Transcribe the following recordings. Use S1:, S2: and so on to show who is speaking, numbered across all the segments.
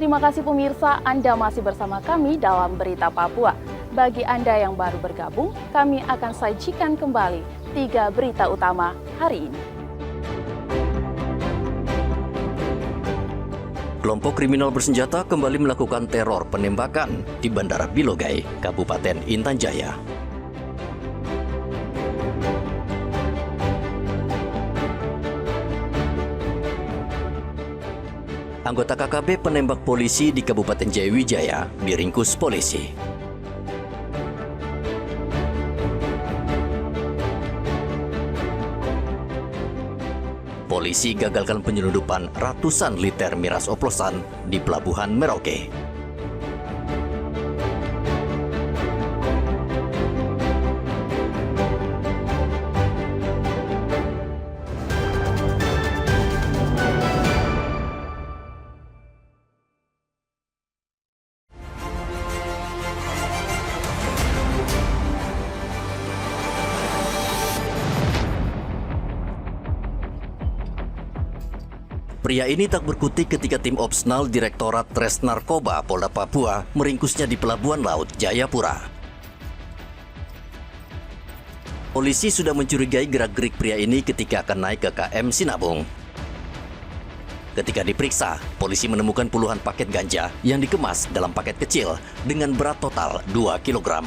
S1: Terima kasih pemirsa, Anda masih bersama kami dalam Berita Papua. Bagi Anda yang baru bergabung, kami akan sajikan kembali 3 berita utama hari ini.
S2: Kelompok kriminal bersenjata kembali melakukan teror penembakan di Bandara Bilogai, Kabupaten Intan Jaya. Anggota KKB penembak polisi di Kabupaten Jayawijaya diringkus polisi. Polisi gagalkan penyelundupan ratusan liter miras oplosan di Pelabuhan Merauke. Pria ini tak berkutik ketika tim Opsnal Direktorat Res Narkoba Polda Papua meringkusnya di Pelabuhan Laut Jayapura. Polisi sudah mencurigai gerak-gerik pria ini ketika akan naik ke KM Sinabung. Ketika diperiksa, polisi menemukan puluhan paket ganja yang dikemas dalam paket kecil dengan berat total 2 kg.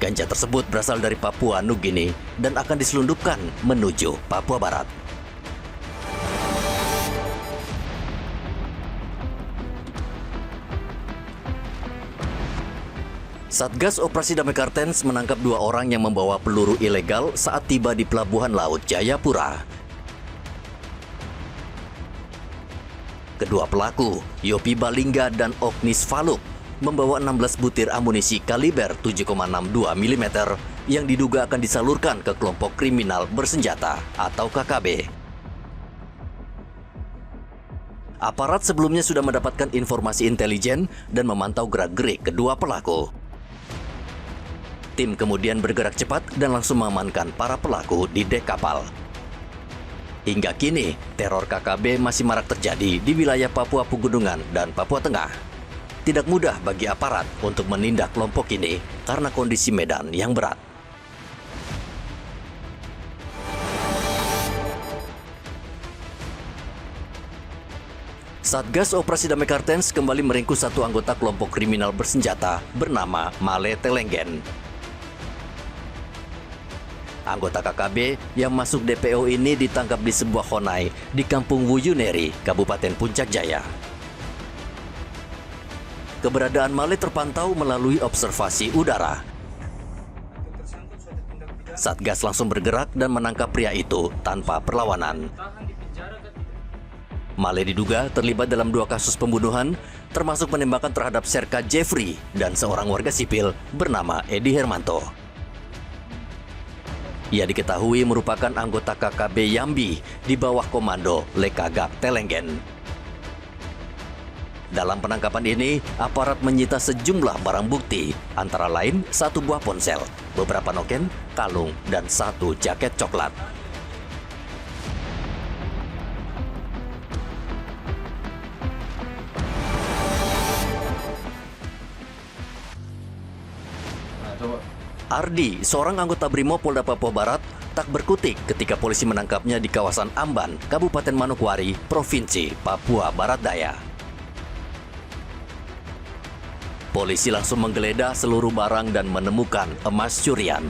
S2: Ganja tersebut berasal dari Papua Nugini dan akan diselundupkan menuju Papua Barat. Satgas Operasi Damai Kartens menangkap 2 orang yang membawa peluru ilegal saat tiba di Pelabuhan Laut Jayapura. Kedua pelaku, Yopi Balingga dan Oknis Faluk, membawa 16 butir amunisi kaliber 7,62 mm yang diduga akan disalurkan ke kelompok kriminal bersenjata atau KKB. Aparat sebelumnya sudah mendapatkan informasi intelijen dan memantau gerak-gerik kedua pelaku. Tim kemudian bergerak cepat dan langsung mengamankan para pelaku di dek kapal. Hingga kini, teror KKB masih marak terjadi di wilayah Papua Pegunungan dan Papua Tengah. Tidak mudah bagi aparat untuk menindak kelompok ini karena kondisi medan yang berat. Satgas Operasi Damai Kartens kembali meringkus 1 anggota kelompok kriminal bersenjata bernama Male Telenggen. Anggota KKB yang masuk DPO ini ditangkap di sebuah khonai di Kampung Wuyuneri, Kabupaten Puncak Jaya. Keberadaan Male terpantau melalui observasi udara. Satgas langsung bergerak dan menangkap pria itu tanpa perlawanan. Male diduga terlibat dalam 2 kasus pembunuhan, termasuk penembakan terhadap Serka Jeffrey dan seorang warga sipil bernama Edi Hermanto. Ia diketahui merupakan anggota KKB Yambi di bawah komando Lekagak Telenggen. Dalam penangkapan ini, aparat menyita sejumlah barang bukti, antara lain 1 buah ponsel, beberapa noken, kalung, dan 1 jaket coklat. Ardi, seorang anggota Brimob Polda Papua Barat, tak berkutik ketika polisi menangkapnya di kawasan Amban, Kabupaten Manokwari, Provinsi Papua Barat Daya. Polisi langsung menggeledah seluruh barang dan menemukan emas curian.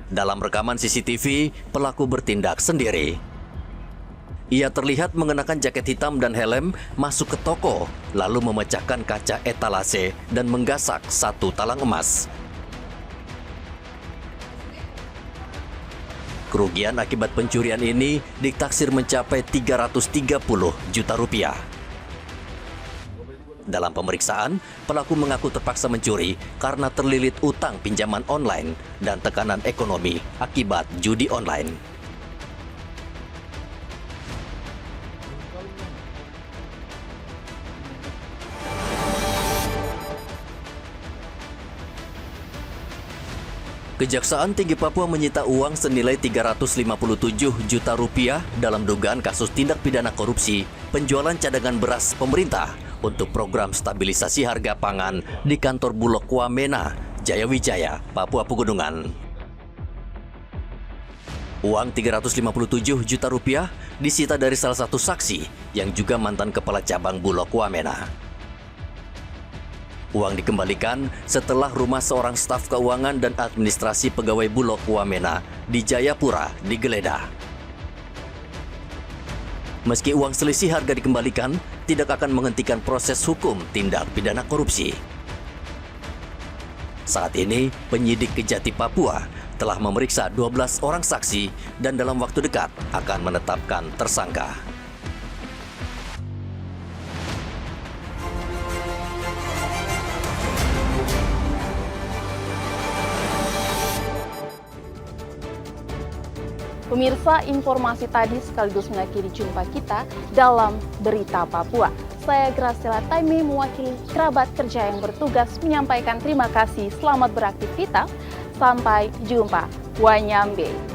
S2: Dalam rekaman CCTV, pelaku bertindak sendiri. Ia terlihat mengenakan jaket hitam dan helm masuk ke toko, lalu memecahkan kaca etalase dan menggasak 1 talang emas. Kerugian akibat pencurian ini ditaksir mencapai 330 juta rupiah. Dalam pemeriksaan, pelaku mengaku terpaksa mencuri karena terlilit utang pinjaman online dan tekanan ekonomi akibat judi online. Kejaksaan Tinggi Papua menyita uang senilai 357 juta rupiah dalam dugaan kasus tindak pidana korupsi penjualan cadangan beras pemerintah untuk program stabilisasi harga pangan di kantor Bulog Wamena, Jayawijaya, Papua Pegunungan. Uang 357 juta rupiah disita dari salah satu saksi yang juga mantan kepala cabang Bulog Wamena. Uang dikembalikan setelah rumah seorang staf keuangan dan administrasi pegawai Bulog Wamena di Jayapura digeledah. Meski uang selisih harga dikembalikan, tidak akan menghentikan proses hukum tindak pidana korupsi. Saat ini, penyidik Kejati Papua telah memeriksa 12 orang saksi dan dalam waktu dekat akan menetapkan tersangka.
S1: Pemirsa, informasi tadi sekaligus mengakhiri jumpa kita dalam Berita Papua. Saya Graciela Taimi mewakili kerabat kerja yang bertugas menyampaikan terima kasih, selamat beraktivitas, sampai jumpa. Wanyambe.